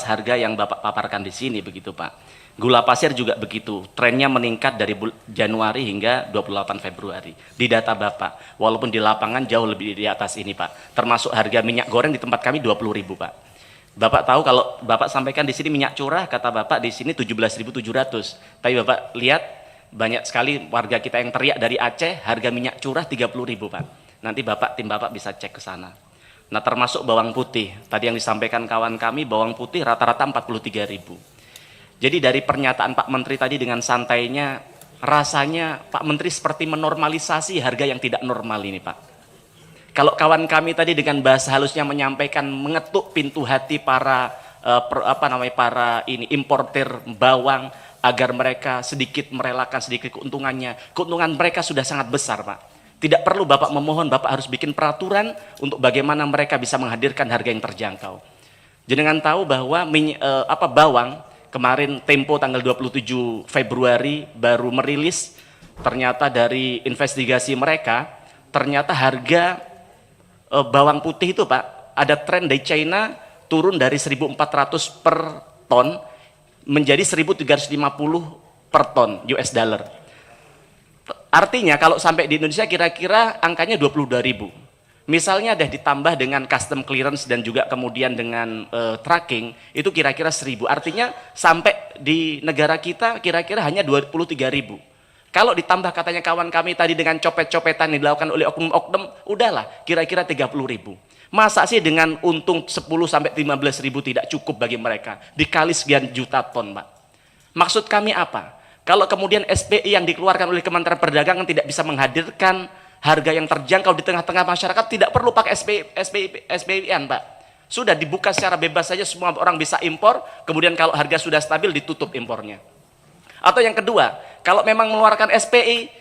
atas harga yang Bapak paparkan di sini begitu Pak. Gula pasir juga begitu, trennya meningkat dari Januari hingga 28 Februari di data Bapak, walaupun di lapangan jauh lebih di atas ini Pak. Termasuk harga minyak goreng di tempat kami 20.000 Pak. Bapak tahu kalau Bapak sampaikan di sini minyak curah, kata Bapak di sini 17.700. Tapi Bapak lihat banyak sekali warga kita yang teriak dari Aceh harga minyak curah 30.000 Pak. Nanti tim Bapak bisa cek ke sana. Nah, termasuk bawang putih. Tadi yang disampaikan kawan kami, bawang putih rata-rata 43.000. Jadi dari pernyataan Pak Menteri tadi dengan santainya, rasanya Pak Menteri seperti menormalisasi harga yang tidak normal ini Pak. Kalau kawan kami tadi dengan bahasa halusnya menyampaikan mengetuk pintu hati para para importer bawang agar mereka sedikit merelakan sedikit keuntungannya. Keuntungan mereka sudah sangat besar Pak. Tidak perlu Bapak memohon, Bapak harus bikin peraturan untuk bagaimana mereka bisa menghadirkan harga yang terjangkau. Jenengan tahu bahwa bawang kemarin Tempo tanggal 27 Februari baru merilis, ternyata dari investigasi mereka, ternyata harga bawang putih itu Pak, ada tren dari China turun dari 1.400 per ton menjadi 1.350 per ton US dollar. Artinya kalau sampai di Indonesia kira-kira angkanya 22.000. Misalnya ada ditambah dengan custom clearance dan juga kemudian dengan tracking, itu kira-kira 1.000. Artinya sampai di negara kita kira-kira hanya 23.000. Kalau ditambah katanya kawan kami tadi dengan copet-copetan yang dilakukan oleh oknum-oknum, udahlah kira-kira 30.000. Masa sih dengan untung 10 sampai 15.000 tidak cukup bagi mereka? Dikali sekian juta ton, Pak. Maksud kami apa? Kalau kemudian SPI yang dikeluarkan oleh Kementerian Perdagangan tidak bisa menghadirkan harga yang terjangkau di tengah-tengah masyarakat, tidak perlu pakai SPI-an Pak. Sudah dibuka secara bebas saja, semua orang bisa impor, kemudian kalau harga sudah stabil ditutup impornya. Atau yang kedua, kalau memang mengeluarkan SPI,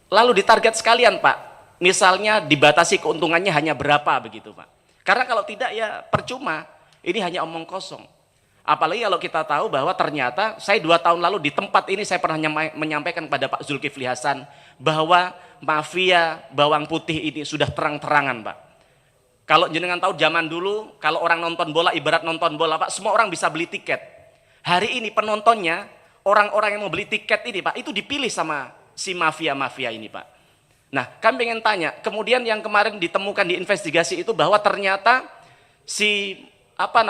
lalu ditarget sekalian Pak. Misalnya dibatasi keuntungannya hanya berapa begitu Pak. Karena kalau tidak ya percuma, ini hanya omong kosong. Apalagi kalau kita tahu bahwa ternyata saya 2 tahun lalu di tempat ini saya pernah menyampaikan kepada Pak Zulkifli Hasan bahwa mafia bawang putih ini sudah terang-terangan Pak. Kalau jenengan tahu zaman dulu kalau orang nonton bola, ibarat nonton bola Pak, semua orang bisa beli tiket. Hari ini penontonnya, orang-orang yang mau beli tiket ini Pak, itu dipilih sama si mafia-mafia ini Pak. Nah, kami ingin tanya, kemudian yang kemarin ditemukan di investigasi itu bahwa ternyata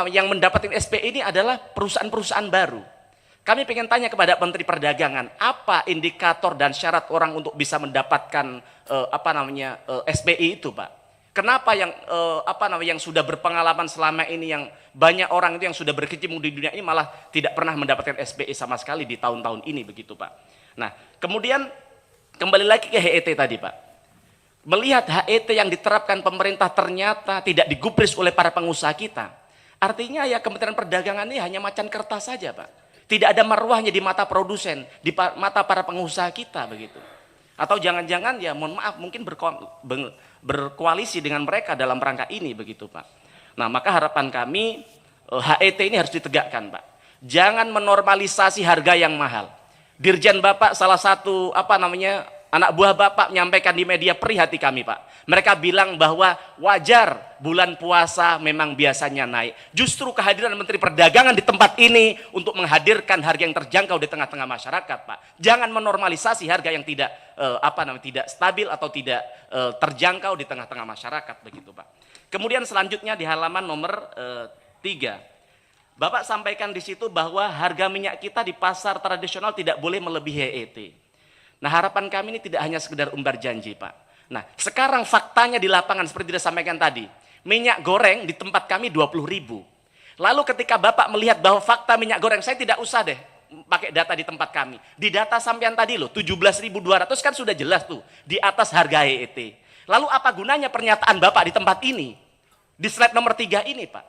yang mendapatkan SPI ini adalah perusahaan-perusahaan baru. Kami ingin tanya kepada Menteri Perdagangan, apa indikator dan syarat orang untuk bisa mendapatkan SPI itu, Pak? Kenapa yang sudah berpengalaman selama ini, yang banyak orang itu yang sudah berkecimpung di dunia ini malah tidak pernah mendapatkan SPI sama sekali di tahun-tahun ini begitu, Pak. Nah, kemudian kembali lagi ke HET tadi, Pak. Melihat HET yang diterapkan pemerintah ternyata tidak digubris oleh para pengusaha kita. Artinya ya Kementerian Perdagangan ini hanya macan kertas saja Pak. Tidak ada marwahnya di mata produsen, di mata para pengusaha kita begitu. Atau jangan-jangan ya mohon maaf mungkin berkoalisi dengan mereka dalam rangka ini begitu Pak. Nah maka harapan kami HET ini harus ditegakkan Pak. Jangan menormalisasi harga yang mahal. Dirjen Bapak salah satu anak buah Bapak menyampaikan di media, perih hati kami Pak. Mereka bilang bahwa wajar bulan puasa memang biasanya naik. Justru kehadiran Menteri Perdagangan di tempat ini untuk menghadirkan harga yang terjangkau di tengah-tengah masyarakat Pak. Jangan menormalisasi harga yang tidak tidak stabil atau tidak terjangkau di tengah-tengah masyarakat begitu Pak. Kemudian selanjutnya di halaman nomor 3. Bapak sampaikan di situ bahwa harga minyak kita di pasar tradisional tidak boleh melebihi HET. Nah harapan kami ini tidak hanya sekedar umbar janji Pak. Nah sekarang faktanya di lapangan seperti disampaikan tadi, minyak goreng di tempat kami 20.000. Lalu ketika Bapak melihat bahwa fakta minyak goreng, saya tidak usah deh pakai data di tempat kami. Di data sampean tadi loh, 17.200 kan sudah jelas tuh, di atas harga HET. Lalu apa gunanya pernyataan Bapak di tempat ini? Di slide nomor 3 ini Pak.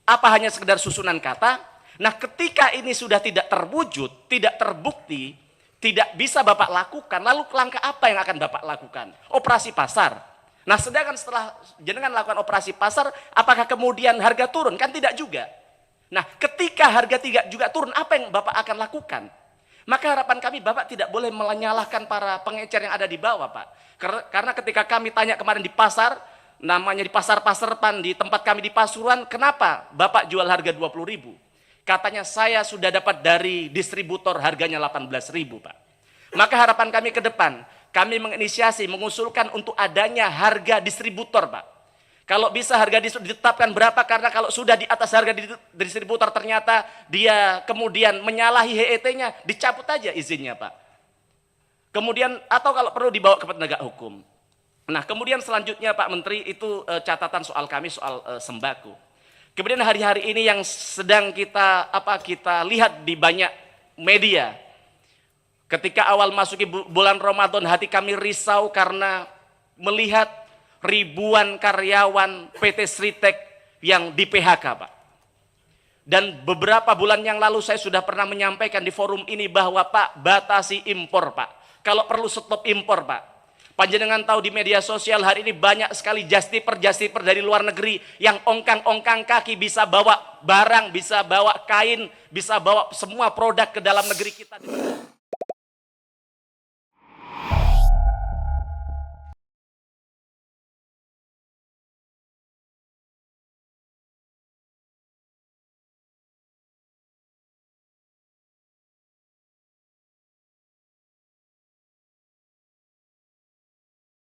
Apa hanya sekedar susunan kata? Nah ketika ini sudah tidak terwujud, tidak terbukti, tidak bisa Bapak lakukan, lalu langkah apa yang akan Bapak lakukan? Operasi pasar. Nah sedangkan setelah jenengan lakukan operasi pasar, apakah kemudian harga turun? Kan tidak juga. Nah ketika harga tidak juga turun, apa yang Bapak akan lakukan? Maka harapan kami Bapak tidak boleh menyalahkan para pengecer yang ada di bawah Pak. Karena ketika kami tanya kemarin di pasar, namanya di pasar-pasar pan di tempat kami di Pasuruan, kenapa Bapak jual harga 20.000? Katanya saya sudah dapat dari distributor harganya 18.000, Pak. Maka harapan kami ke depan, kami menginisiasi, mengusulkan untuk adanya harga distributor, Pak. Kalau bisa harga ditetapkan berapa, karena kalau sudah di atas harga distributor ternyata dia kemudian menyalahi HET-nya, dicabut aja izinnya, Pak. Kemudian atau kalau perlu dibawa ke penegak hukum. Nah, kemudian selanjutnya Pak Menteri itu catatan soal kami soal sembako. Kemudian hari-hari ini yang sedang kita lihat di banyak media. Ketika awal masuki bulan Ramadan, hati kami risau karena melihat ribuan karyawan PT Sritek yang di PHK, Pak. Dan beberapa bulan yang lalu saya sudah pernah menyampaikan di forum ini bahwa Pak, batasi impor, Pak. Kalau perlu stop impor, Pak. Panjenengan tahu di media sosial hari ini banyak sekali justiper dari luar negeri yang ongkang-ongkang kaki bisa bawa barang, bisa bawa kain, bisa bawa semua produk ke dalam negeri kita.